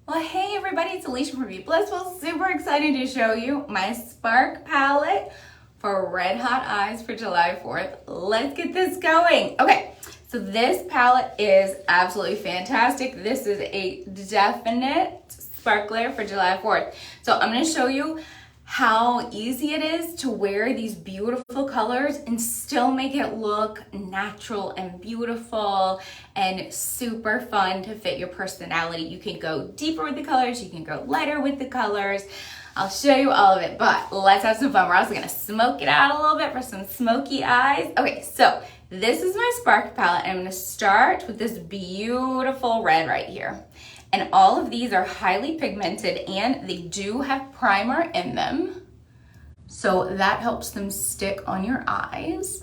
Well, hey everybody, it's Alicia from Blissfully. Super excited to show you my Spark palette for Red Hot Eyes for July 4th. Let's get this going. Okay, so this palette is absolutely fantastic. This is a definite sparkler for July 4th. So I'm going to show you how easy it is to wear these beautiful colors and still make it look natural and beautiful and super fun to fit your personality. You can go deeper with the colors, you can go lighter with the colors. I'll show you all of it, but let's have some fun. We're also gonna smoke it out a little bit for some smoky eyes. Okay, so this is my Spark palette. I'm gonna start with this beautiful red right here. And all of these are highly pigmented and they do have primer in them. So that helps them stick on your eyes.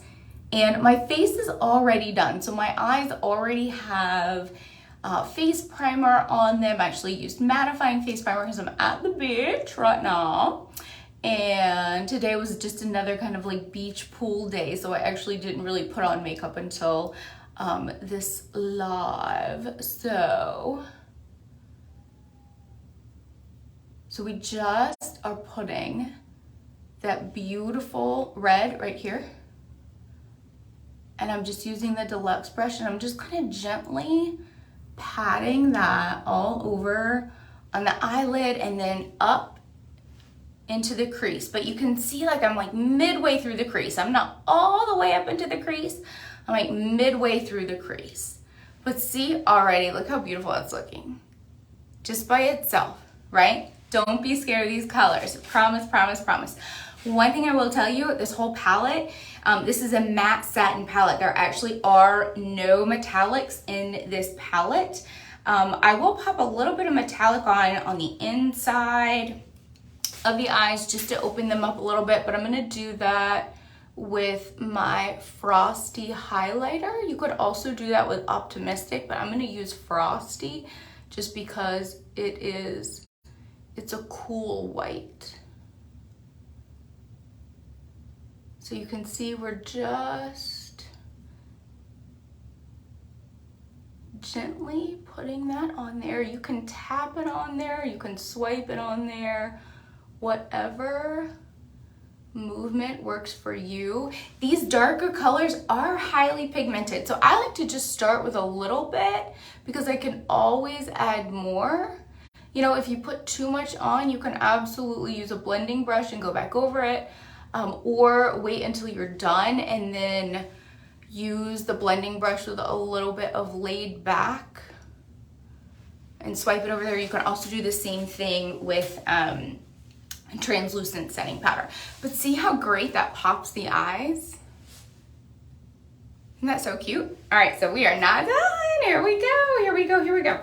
And my face is already done. So my eyes already have face primer on them. I actually used mattifying face primer because I'm at the beach right now. And today was just another kind of like beach pool day. So I actually didn't really put on makeup until this live. So we just are putting that beautiful red right here. And I'm just using the deluxe brush and I'm just kind of gently patting that all over on the eyelid and then up into the crease. But you can see like I'm like midway through the crease. I'm not all the way up into the crease. I'm like midway through the crease. But see already, look how beautiful it's looking. Just by itself, right? Don't be scared of these colors. Promise, promise, promise. One thing I will tell you, this whole palette, this is a matte satin palette. There actually are no metallics in this palette. I will pop a little bit of metallic on the inside of the eyes just to open them up a little bit, but I'm gonna do that with my Frosty Highlighter. You could also do that with Optimistic, but I'm gonna use Frosty just because it's a cool white. So you can see we're just gently putting that on there. You can tap it on there, you can swipe it on there, whatever movement works for you. These darker colors are highly pigmented. So I like to just start with a little bit because I can always add more. You know, if you put too much on, you can absolutely use a blending brush and go back over it, or wait until you're done and then use the blending brush with a little bit of laid back and swipe it over there. You can also do the same thing with translucent setting powder. But see how great that pops the eyes? Isn't that so cute? All right, so we are not done. Here we go, here we go, here we go.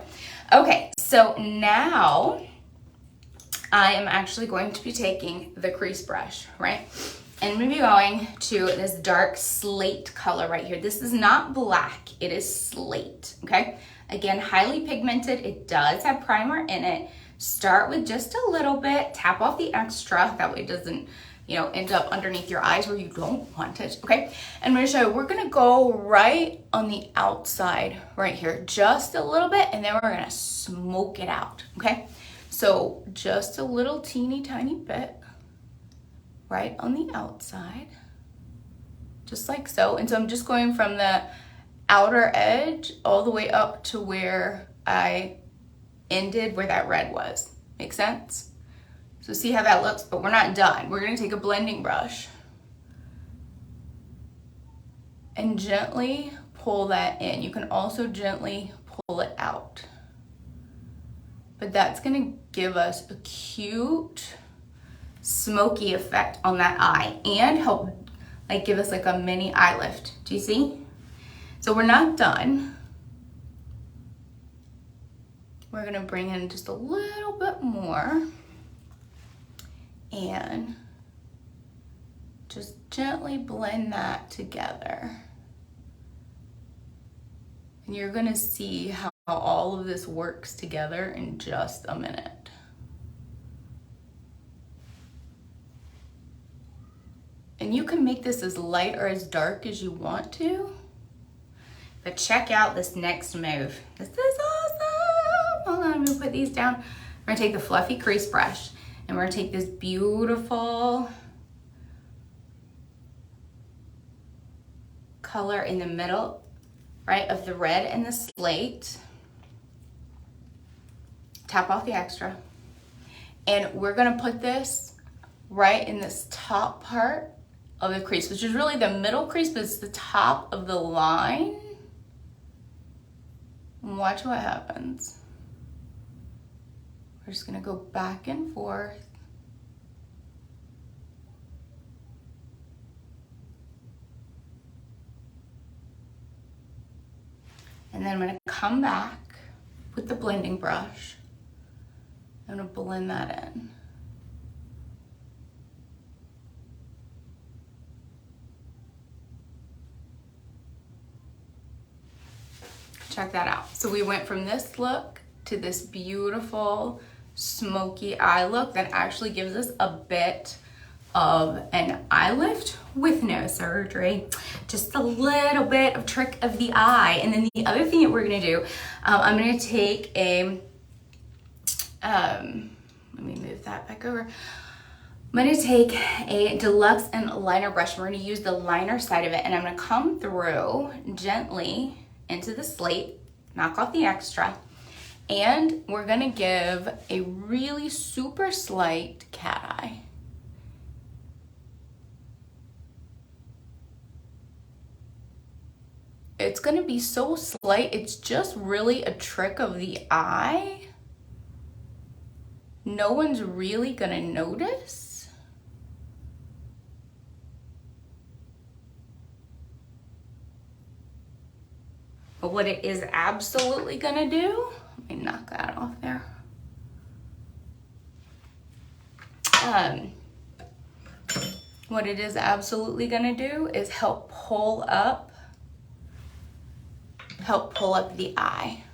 Okay, so now I am actually going to be taking the crease brush, right? And I'm gonna be going to this dark slate color right here. This is not black, it is slate, okay? Again, highly pigmented, it does have primer in it. Start with just a little bit, tap off the extra, that way it doesn't, you know, end up underneath your eyes where you don't want it, okay? And I'm gonna show you, we're gonna go right on the outside right here, just a little bit, and then we're gonna smoke it out, okay? So just a little teeny tiny bit right on the outside, just like so. And so I'm just going from the outer edge all the way up to where I ended where that red was. Make sense? So see how that looks, but we're not done. We're gonna take a blending brush and gently pull that in. You can also gently pull it out. But that's gonna give us a cute, smoky effect on that eye and help like give us like a mini eye lift. Do you see? So we're not done. We're gonna bring in just a little bit more and just gently blend that together. And you're gonna see how all of this works together in just a minute. And you can make this as light or as dark as you want to, but check out this next move. This is awesome. hold on, I'm gonna put these down. We're gonna take the fluffy crease brush and we're gonna take this beautiful color in the middle, right, of the red and the slate. Tap off the extra. And we're gonna put this right in this top part of the crease, which is really the middle crease, but it's the top of the line. And watch what happens. We're just gonna go back and forth. And then I'm gonna come back with the blending brush. I'm gonna blend that in. Check that out. So we went from this look to this beautiful smoky eye look that actually gives us a bit of an eye lift with no surgery. Just a little bit of trick of the eye. And then the other thing that we're gonna do, I'm gonna take a, let me move that back over. I'm gonna take a deluxe and liner brush. We're gonna use the liner side of it, and I'm gonna come through gently into the slate, knock off the extra, and we're gonna give a really super slight cat eye. It's gonna be so slight, it's just really a trick of the eye. No one's really gonna notice. But what it is absolutely gonna do, let me knock that off there. What it is absolutely gonna do is help pull up the eye,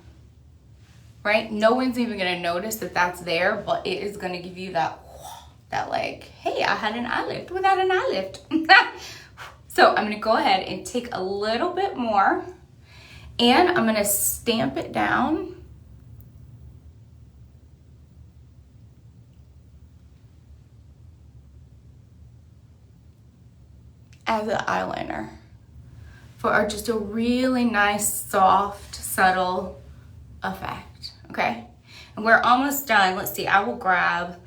right? No one's even gonna notice that that's there, but it is gonna give you that like, hey, I had an eye lift without an eye lift. So I'm gonna go ahead and take a little bit more, and I'm gonna stamp it down as an eyeliner for just a really nice, soft, subtle effect, okay? And we're almost done. Let's see, I'm gonna grab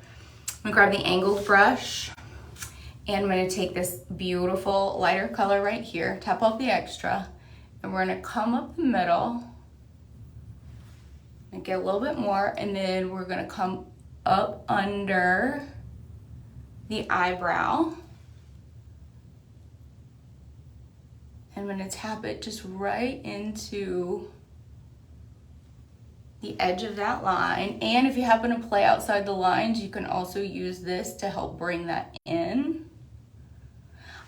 the angled brush, and I'm gonna take this beautiful lighter color right here, tap off the extra, and we're gonna come up the middle and get a little bit more, and then we're gonna come up under the eyebrow. I'm gonna tap it just right into the edge of that line. And if you happen to play outside the lines, you can also use this to help bring that in.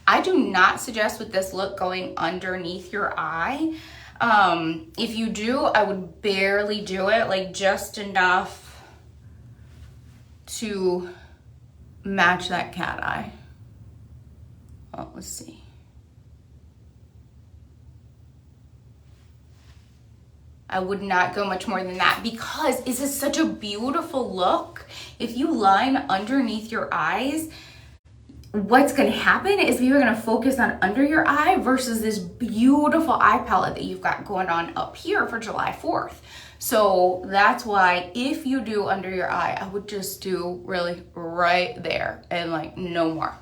I do not suggest with this look going underneath your eye. If you do, I would barely do it, like just enough to match that cat eye. Well, let's see. I would not go much more than that, because this is such a beautiful look. If you line underneath your eyes, what's gonna happen is you're gonna focus on under your eye versus this beautiful eye palette that you've got going on up here for July 4th. So that's why if you do under your eye, I would just do really right there and like no more.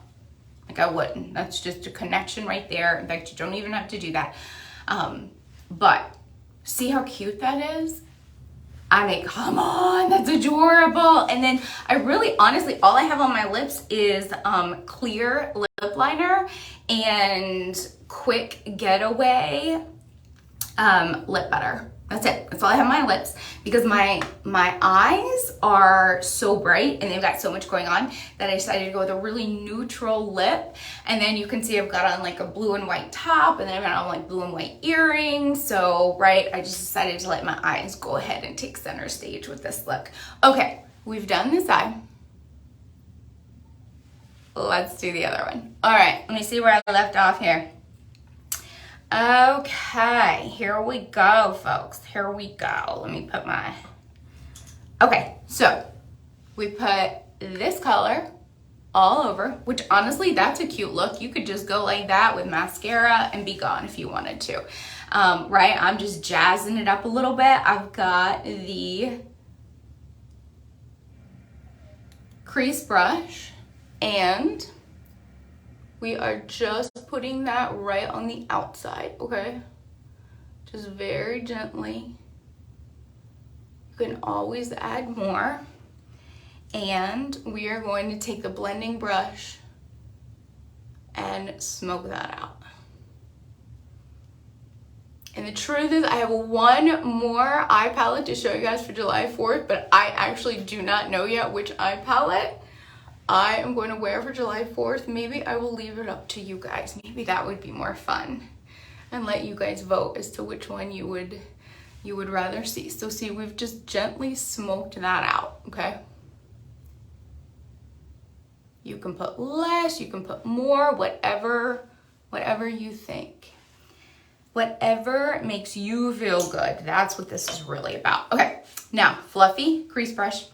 Like I wouldn't, that's just a connection right there. In fact, you don't even have to do that. But see how cute that is? I mean, come on, that's adorable. And then I really, honestly, all I have on my lips is clear lip liner and Quick Getaway lip butter. That's it. That's all I have on my lips, because my eyes are so bright and they've got so much going on that I decided to go with a really neutral lip. And then you can see I've got on like a blue and white top, and then I've got on like blue and white earrings. So, right, I just decided to let my eyes go ahead and take center stage with this look. Okay, we've done this eye. Let's do the other one. All right, let me see where I left off here. Okay, here we go, folks. Here we go. Let me put my Okay, so we put this color all over, which honestly, that's a cute look. You could just go like that with mascara and be gone if you wanted to, right? I'm just jazzing it up a little bit. I've got the crease brush, and we are just putting that right on the outside, okay? Just very gently. You can always add more. And we are going to take the blending brush and smoke that out. And the truth is, I have one more eye palette to show you guys for July 4th, but I actually do not know yet which eye palette I am going to wear for July 4th. Maybe I will leave it up to you guys. Maybe that would be more fun, and let you guys vote as to which one you would rather see. So see, we've just gently smoked that out, okay? You can put less, you can put more, whatever you think. Whatever makes you feel good. That's what this is really about. Okay, now fluffy crease brush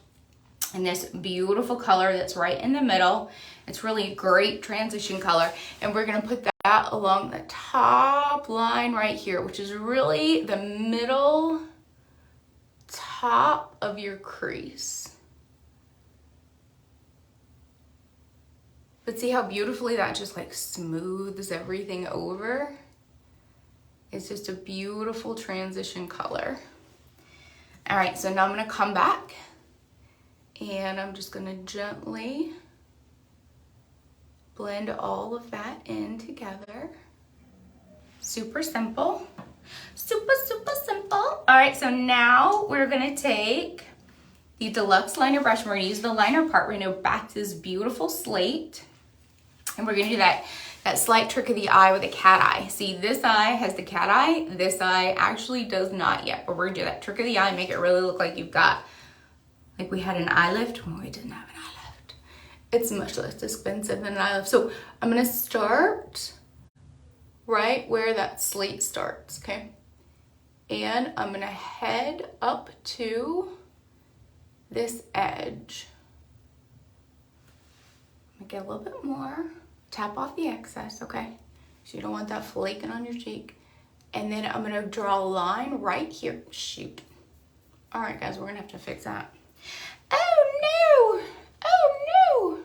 in this beautiful color that's right in the middle. It's really a great transition color. And we're gonna put that along the top line right here, which is really the middle top of your crease. But see how beautifully that just like smooths everything over? It's just a beautiful transition color. All right, so now I'm gonna come back and I'm just gonna gently blend all of that in together. Super simple, super simple. All right, so now we're gonna take the deluxe liner brush. We're gonna use the liner part. We're gonna go back to this beautiful slate. And we're gonna do that slight trick of the eye with a cat eye. See, this eye has the cat eye. This eye actually does not yet, but we're gonna do that trick of the eye, make it really look like you've got, like we had an eye lift when we didn't have an eye lift. It's much less expensive than an eye lift. So I'm gonna start right where that slate starts, okay? And I'm gonna head up to this edge. I'm gonna get a little bit more. Tap off the excess, okay? So you don't want that flaking on your cheek. And then I'm gonna draw a line right here. Shoot. All right, guys, we're gonna have to fix that. Oh no, oh no.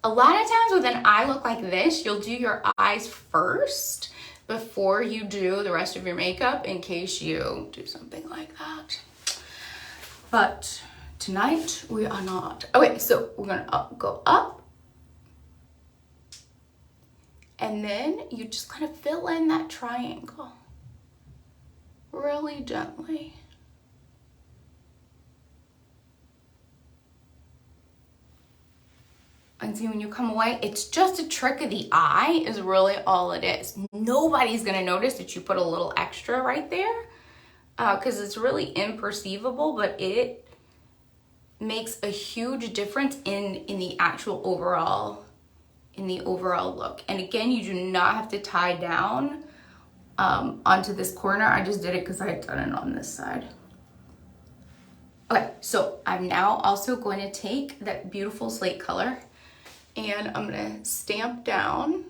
A lot of times with an eye look like this, you'll do your eyes first before you do the rest of your makeup in case you do something like that. But tonight we are not. Okay, so we're gonna go up. And then you just kind of fill in that triangle really gently. And see, when you come away, it's just a trick of the eye is really all it is. Nobody's gonna notice that you put a little extra right there because it's really imperceivable, but it makes a huge difference in the actual overall look. And again, you do not have to tie down onto this corner. I just did it because I had done it on this side. Okay, so I'm now also going to take that beautiful slate color and I'm gonna stamp down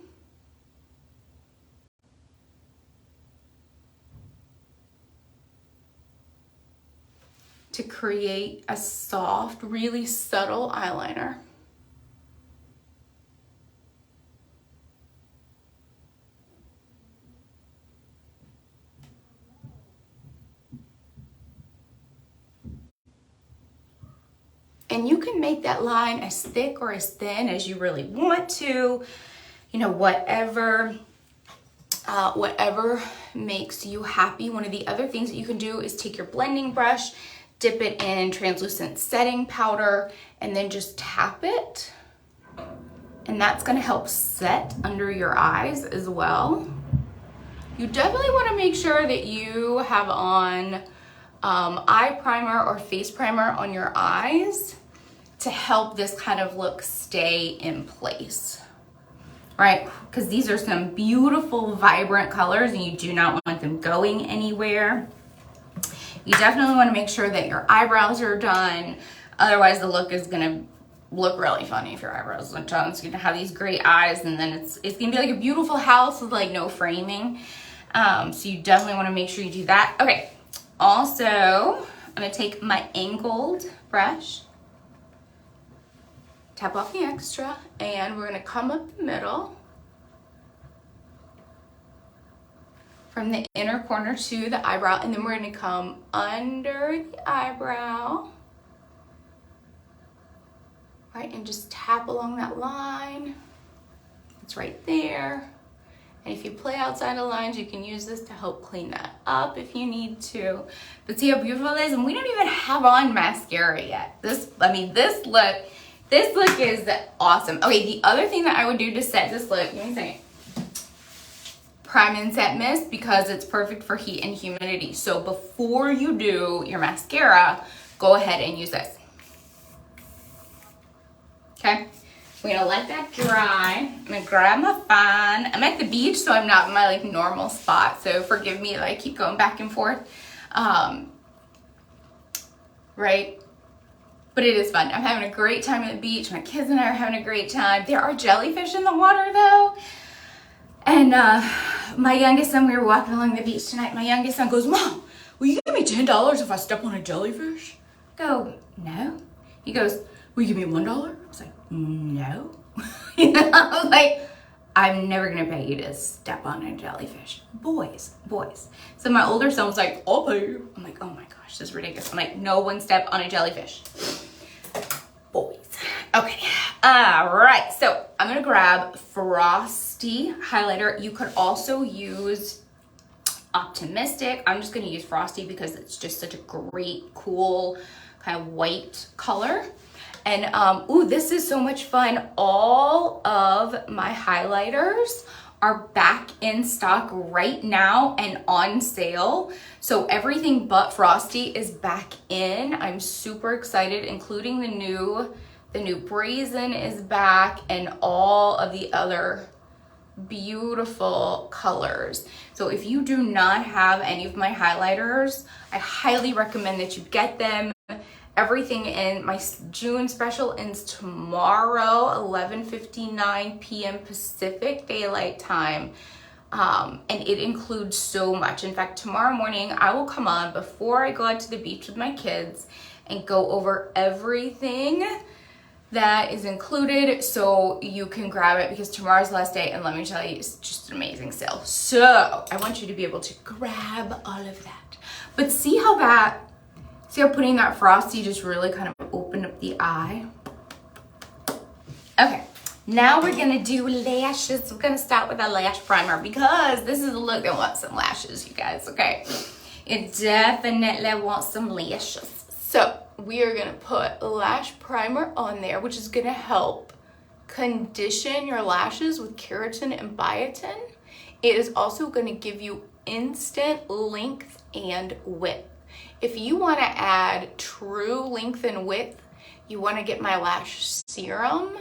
to create a soft, really subtle eyeliner. And you can make that line as thick or as thin as you really want to, you know, whatever makes you happy. One of the other things that you can do is take your blending brush, dip it in translucent setting powder, and then just tap it. And that's gonna help set under your eyes as well. You definitely wanna make sure that you have on eye primer or face primer on your eyes to help this kind of look stay in place, right? Because these are some beautiful, vibrant colors and you do not want them going anywhere. you definitely want to make sure that your eyebrows are done. Otherwise, the look is going to look really funny if your eyebrows aren't done. It's going to have these great eyes, and then it's going to be like a beautiful house with like no framing. So you definitely want to make sure you do that. Okay. Also, I'm going to take my angled brush, tap off the extra, and we're going to come up the middle from the inner corner to the eyebrow, and then we're going to come under the eyebrow, right, and just tap along that line. It's right there. And if you play outside of lines, you can use this to help clean that up if you need to. But see how beautiful it is? And we don't even have on mascara yet. This look is awesome. Okay, the other thing that I would do to set this look, give me a second. Prime and set mist, because it's perfect for heat and humidity. So before you do your mascara, go ahead and use this. Okay? We're gonna let that dry. I'm gonna grab my fan. I'm at the beach, so I'm not in my like normal spot. So forgive me if I keep going back and forth. Right? But it is fun. I'm having a great time at the beach. My kids and I are having a great time. There are jellyfish in the water though. And my youngest son, we were walking along the beach tonight. My youngest son goes, "Mom, will you give me $10 if I step on a jellyfish?" I go, "No." He goes, "Will you give me $1?" I was like, "No." I was like, "I'm never gonna pay you to step on a jellyfish." Boys. So my older son was like, "I'll pay you." I'm like, "Oh my gosh, this is ridiculous." I'm like, "No one step on a jellyfish." Boys. Okay. All right. So I'm gonna grab Frosty Highlighter. You could also use Optimistic. I'm just gonna use Frosty because it's just such a great, cool kind of white color. And ooh, this is so much fun. All of my highlighters are back in stock right now and on sale. So everything but Frosty is back in. I'm super excited, including the new Brazen is back, and all of the other beautiful colors. So if you do not have any of my highlighters, I highly recommend that you get them. Everything in my June special ends tomorrow, 11:59 p.m. Pacific Daylight Time. And it includes so much. In fact, tomorrow morning I will come on before I go out to the beach with my kids and go over everything that is included so you can grab it, because tomorrow's the last day, and let me tell you, it's just an amazing sale. So I want you to be able to grab all of that. But see how putting that Frosty just really kind of opened up the eye? Okay, now we're gonna do lashes. We're gonna start with a lash primer because this is a look that wants some lashes, you guys, okay? It definitely wants some lashes. So we are gonna put lash primer on there, which is gonna help condition your lashes with keratin and biotin. It is also gonna give you instant length and width. If you wanna add true length and width, you wanna get my lash serum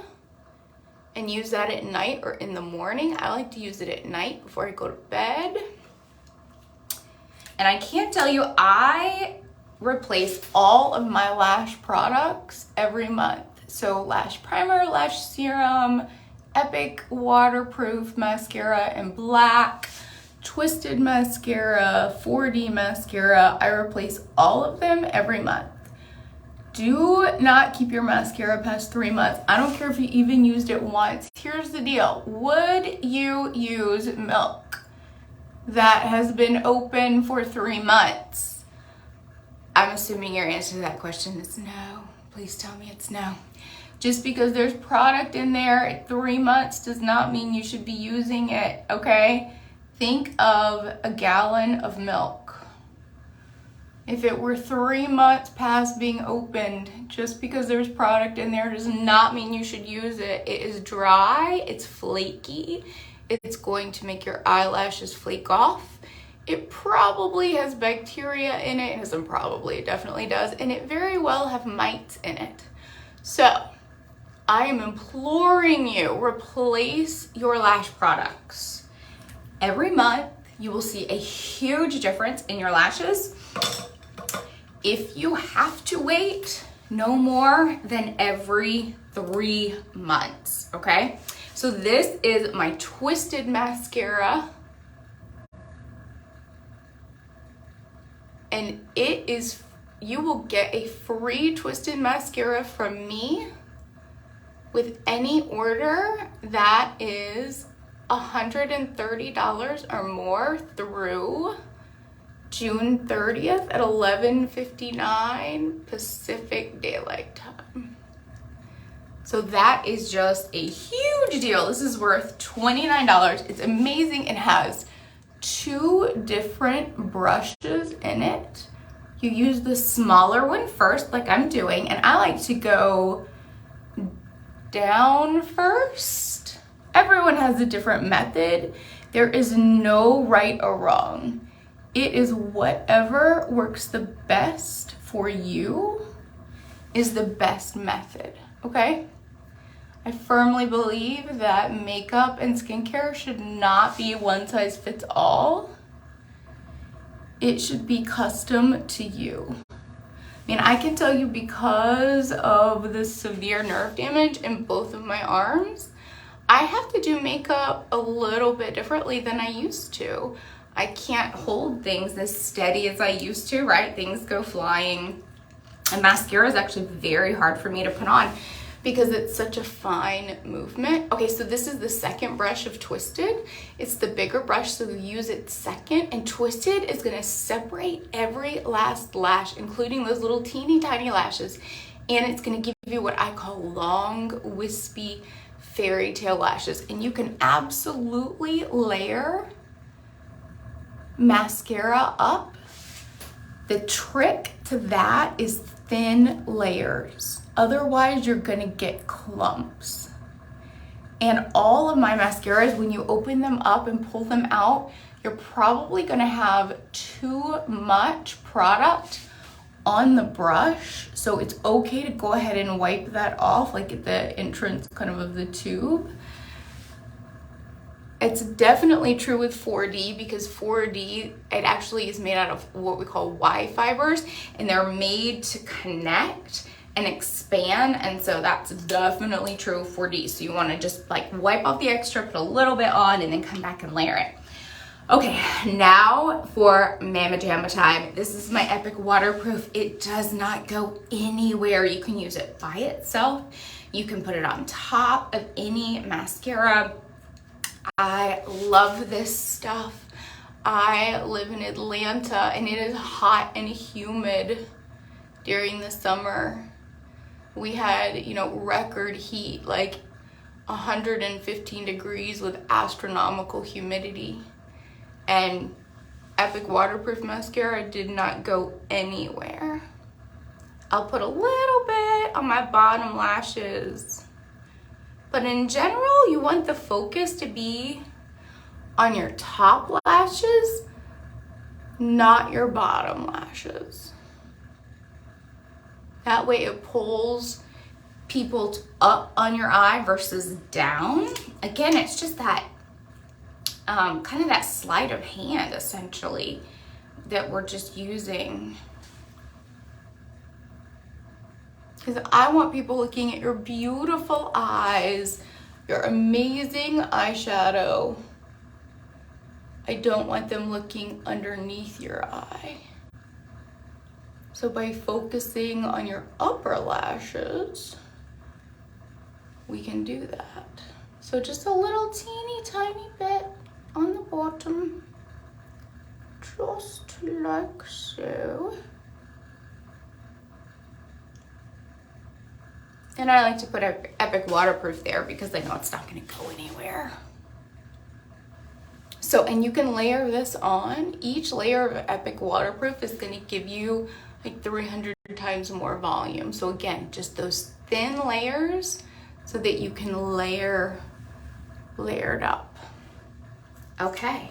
and use that at night or in the morning. I like to use it at night before I go to bed. And I can't tell you, I replace all of my lash products every month. So lash primer, lash serum, Epic waterproof mascara in black, twisted mascara, 4D mascara. I replace all of them every month. Do not keep your mascara past 3 months. I don't care if you even used it once. Here's the deal. Would you use milk that has been open for 3 months? I'm assuming your answer to that question is no. Please tell me it's no. Just because there's product in there at 3 months does not mean you should be using it, okay? Think of a gallon of milk. If it were 3 months past being opened, just because there's product in there does not mean you should use it. It is dry, it's flaky, it's going to make your eyelashes flake off. It probably has bacteria in it. It doesn't probably, it definitely does. And it very well have mites in it. So I am imploring you, replace your lash products. Every month you will see a huge difference in your lashes. if you have to wait, no more than every 3 months, okay? So this is my Twisted mascara. And it is, you will get a free Twisted mascara from me with any order that is $130 or more through June 30th at 11:59 Pacific Daylight Time. So that is just a huge deal. This is worth $29. It's amazing. It has 2 different brushes in it. You use the smaller one first, like I'm doing, and I like to go down first. Everyone has a different method. There is no right or wrong. It is whatever works the best for you is the best method, okay? I firmly believe that makeup and skincare should not be one size fits all. It should be custom to you. I mean, I can tell you because of the severe nerve damage in both of my arms, I have to do makeup a little bit differently than I used to. I can't hold things as steady as I used to, right? Things go flying. And mascara is actually very hard for me to put on because it's such a fine movement. Okay, so this is the second brush of Twisted. It's the bigger brush, so you use it second. And Twisted is gonna separate every last lash, including those little teeny tiny lashes. And it's gonna give you what I call long, wispy, fairy tale lashes. And you can absolutely layer mascara up. The trick to that is thin layers. Otherwise, you're gonna get clumps. And all of my mascaras, when you open them up and pull them out, you're probably gonna have too much product on the brush. So it's okay to go ahead and wipe that off, like at the entrance kind of the tube. It's definitely true with 4D because 4D, it actually is made out of what we call Y fibers, and they're made to connect and expand, and so that's definitely true of 4D. So you want to just like wipe off the extra, put a little bit on, and then come back and layer it. Okay, now for Mama Jamma time. This is my Epic Waterproof. It does not go anywhere. You can use it by itself. You can put it on top of any mascara. I love this stuff. I live in Atlanta and it is hot and humid during the summer. We had, you know, record heat, like 115 degrees with astronomical humidity. And Epic Waterproof Mascara did not go anywhere. I'll put a little bit on my bottom lashes. But in general, you want the focus to be on your top lashes, not your bottom lashes. That way it pulls people up on your eye versus down. Again, it's just that kind of that sleight of hand, essentially, that we're just using. Because I want people looking at your beautiful eyes, your amazing eyeshadow. I don't want them looking underneath your eye. So by focusing on your upper lashes, we can do that. So just a little teeny tiny bit on the bottom, just like so. And I like to put Epic Waterproof there because I know it's not gonna go anywhere. So, and you can layer this on. Each layer of Epic Waterproof is gonna give you like 300 times more volume. So again, just those thin layers so that you can layer it up. Okay,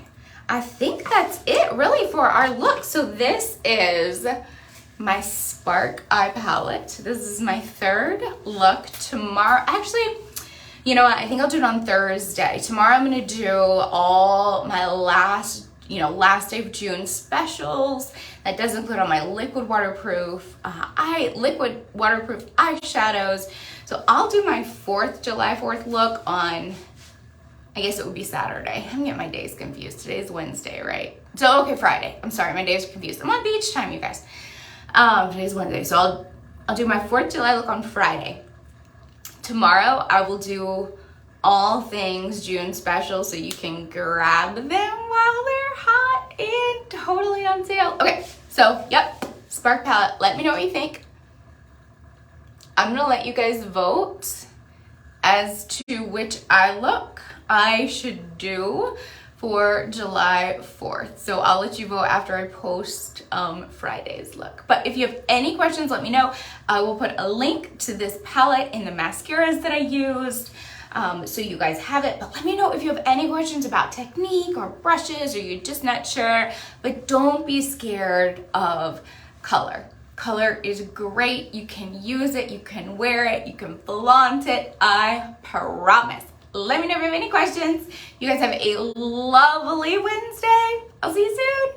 I think that's it really for our look. So this is my Spark eye palette. This is my third look. Tomorrow, actually, you know what? I think I'll do it on Thursday. Tomorrow I'm gonna do all my last, last day of June specials. That does include all my liquid waterproof eyeshadows. So I'll do my July 4th look on, I guess it would be Saturday. I'm getting my days confused. Today's Wednesday, right? So, okay, Friday. I'm sorry, my days are confused. I'm on beach time, you guys. Today's Wednesday, so I'll do my 4th of July look on Friday. Tomorrow, I will do all things June special, so you can grab them while they're hot and totally on sale. Okay, so, yep, Spark Palette. Let me know what you think. I'm gonna let you guys vote as to which eye look I should do for July 4th. So I'll let you vote after I post Friday's look. But if you have any questions, let me know. I will put a link to this palette and the mascaras that I used, so you guys have it. But let me know if you have any questions about technique or brushes, or you're just not sure. But don't be scared of color. Color is great. You can use it, you can wear it, you can flaunt it, I promise. Let me know if you have any questions. You guys have a lovely Wednesday. I'll see you soon.